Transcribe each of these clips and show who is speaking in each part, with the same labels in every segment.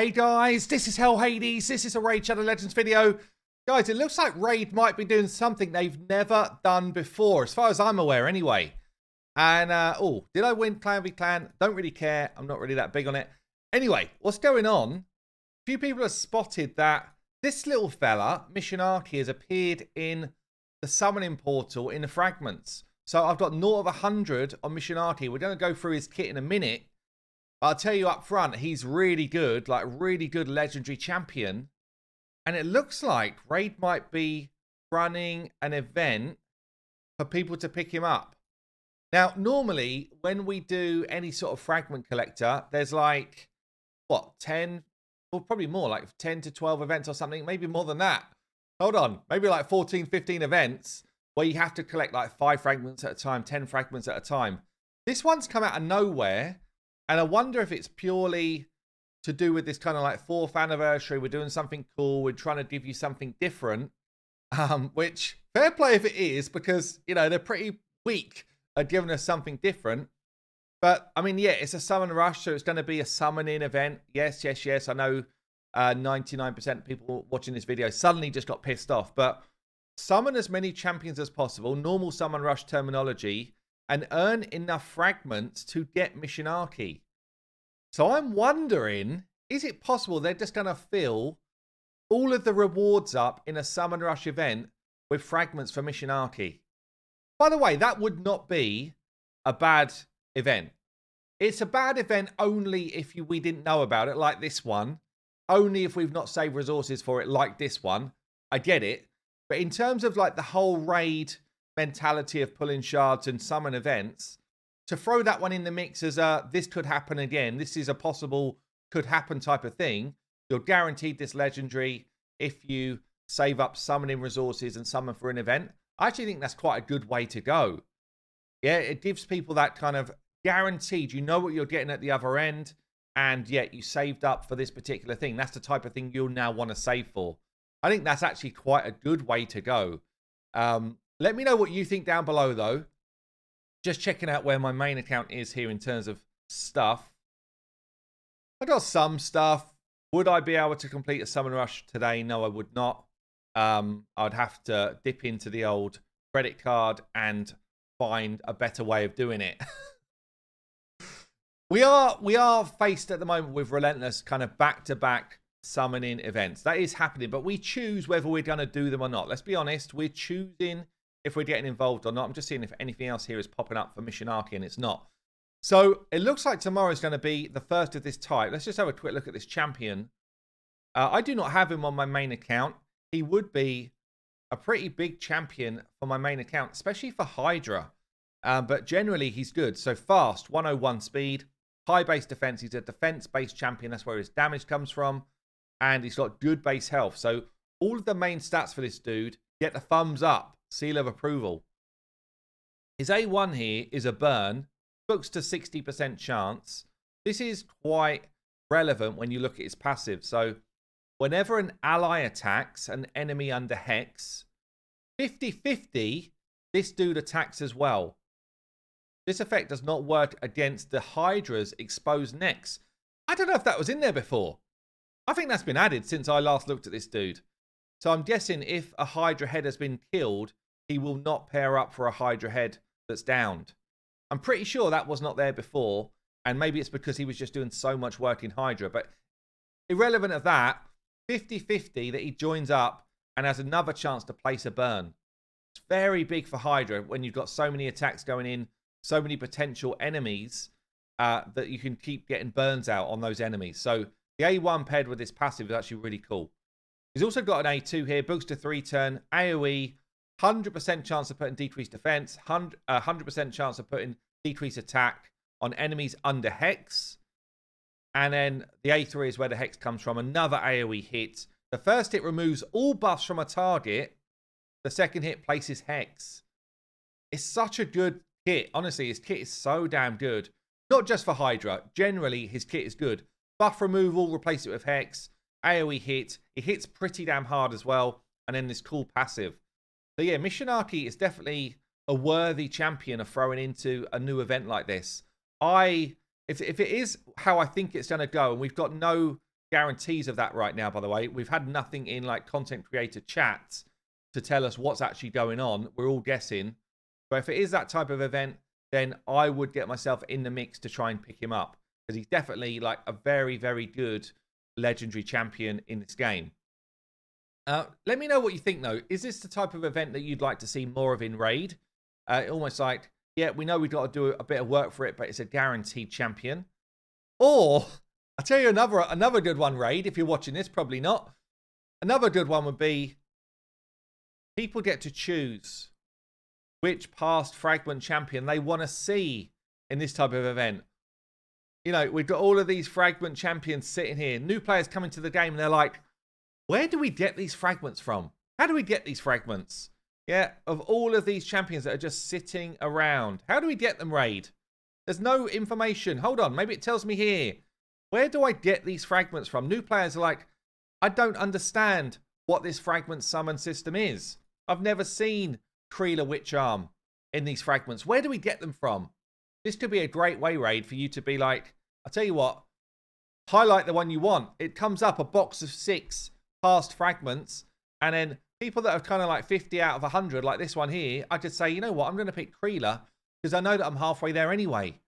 Speaker 1: Hey guys, this is Hell Hades. This is a Raid Shadow Legends video. Guys, it looks like Raid might be doing something they've never done before, as far as I'm aware anyway. And, oh, did I win Clan v Clan? Don't really care. I'm not really that big on it. Anyway, what's going on? A few people have spotted that this little fella, Missionarchy, has appeared in the summoning portal in the fragments. So I've got 0 of 100 on Missionarchy. We're going to go through his kit in a minute. But I'll tell you up front, he's really good, like really good legendary champion. And it looks like Raid might be running an event for people to pick him up. Now, normally, when we do any sort of fragment collector, there's like, what, 10, well, probably more, like 10 to 12 events or something, maybe more than that. Hold on, maybe like 14, 15 events where you have to collect like 5 fragments at a time, 10 fragments at a time. This one's come out of nowhere. And I wonder if it's purely to do with this kind of like 4th anniversary. We're doing something cool. We're trying to give you something different. Which, fair play if it is, because, you know, they're pretty weak at giving us something different. But, I mean, yeah, it's a summon rush, so it's going to be a summoning event. Yes, yes, yes. I know 99% of people watching this video suddenly just got pissed off. But summon as many champions as possible, normal summon rush terminology, and earn enough fragments to get Missionarchy. So I'm wondering, is it possible they're just going to fill all of the rewards up in a Summon Rush event with fragments for Missionarchy? By the way, that would not be a bad event. It's a bad event only if we didn't know about it, like this one. Only if we've not saved resources for it, like this one. I get it. But in terms of like the whole raid mentality of pulling shards and summon events, to throw that one in the mix as this could happen again, this is a possible could happen type of thing, you're guaranteed this legendary if you save up summoning resources and summon for an event. I actually think that's quite a good way to go. Yeah, it gives people that kind of guaranteed, you know what you're getting at the other end, and yet you saved up for this particular thing. That's the type of thing you'll now want to save for. I think that's actually quite a good way to go. Let me know what you think down below, though. Just checking out where my main account is here in terms of stuff. I got some stuff. Would I be able to complete a summon rush today? No, I would not. I'd have to dip into the old credit card and find a better way of doing it. We are faced at the moment with relentless kind of back-to-back summoning events. That is happening, but we choose whether we're going to do them or not. Let's be honest, we're choosing if we're getting involved or not. I'm just seeing if anything else here is popping up for Missionarchy, and it's not. So it looks like tomorrow is going to be the first of this type. Let's just have a quick look at this champion. I do not have him on my main account. He would be a pretty big champion for my main account, especially for Hydra. But generally, he's good. So fast, 101 speed, high base defense. He's a defense-based champion. That's where his damage comes from. And he's got good base health. So all of the main stats for this dude get the thumbs up. Seal of approval. His A1 here is a burn. Books to 60% chance. This is quite relevant when you look at his passive. So whenever an ally attacks an enemy under Hex, 50-50, this dude attacks as well. This effect does not work against the Hydra's exposed necks. I don't know if that was in there before. I think that's been added since I last looked at this dude. So I'm guessing if a Hydra head has been killed, he will not pair up for a Hydra head that's downed. I'm pretty sure that was not there before, and maybe it's because he was just doing so much work in Hydra. But irrelevant of that, 50-50 that he joins up and has another chance to place a burn. It's very big for Hydra when you've got so many attacks going in, so many potential enemies that you can keep getting burns out on those enemies. So the A1 paired with this passive is actually really cool. He's also got an A2 here, boost to 3-turn, AoE, 100% chance of putting decreased defense, 100% chance of putting decreased attack on enemies under Hex. And then the A3 is where the Hex comes from, another AoE hit. The first hit removes all buffs from a target. The second hit places Hex. It's such a good kit. Honestly, his kit is so damn good. Not just for Hydra. Generally, his kit is good. Buff removal, replace it with Hex. AoE hit. It hits pretty damn hard as well. And then this cool passive. So yeah, Missionarchy is definitely a worthy champion of throwing into a new event like this. If it is how I think it's going to go, and we've got no guarantees of that right now, by the way. We've had nothing in like content creator chats to tell us what's actually going on. We're all guessing. But if it is that type of event, then I would get myself in the mix to try and pick him up, because he's definitely like a very, very good legendary champion in this game. Let me know what you think, though. Is this the type of event that you'd like to see more of in Raid? Almost like, yeah, we know we've got to do a bit of work for it, but it's a guaranteed champion. Or, I'll tell you another good one, Raid, if you're watching this, probably not. Another good one would be, people get to choose which past fragment champion they want to see in this type of event. You know, we've got all of these fragment champions sitting here. New players coming to the game and they're like, where do we get these fragments from? How do we get these fragments? Yeah, of all of these champions that are just sitting around. How do we get them, Raid? There's no information. Hold on, maybe it tells me here. Where do I get these fragments from? New players are like, I don't understand what this fragment summon system is. I've never seen Kreela Witch Arm in these fragments. Where do we get them from? This could be a great way, Raid, for you to be like, I'll tell you what, highlight the one you want. It comes up a box of 6 past fragments, and then people that are kind of like 50 out of 100, like this one here, I could say, you know what, I'm going to pick Kreela because I know that I'm halfway there anyway.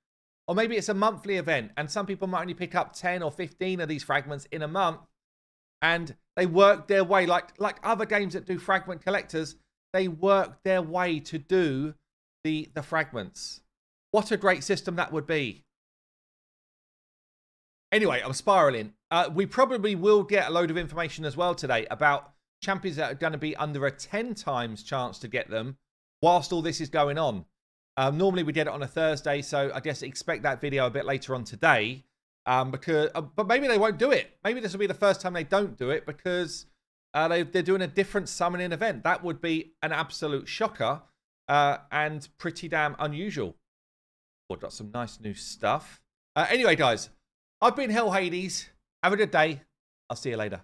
Speaker 1: Or maybe it's a monthly event, and some people might only pick up 10 or 15 of these fragments in a month, and they work their way, like other games that do fragment collectors, they work their way to do the fragments. What a great system that would be. Anyway, I'm spiraling. We probably will get a load of information as well today about champions that are going to be under a 10 times chance to get them whilst all this is going on. Normally we get it on a Thursday, so I guess expect that video a bit later on today. But maybe they won't do it. Maybe this will be the first time they don't do it because they're doing a different summoning event. That would be an absolute shocker and pretty damn unusual. We've got some nice new stuff. Anyway, guys, I've been Hell Hades. Have a good day. I'll see you later.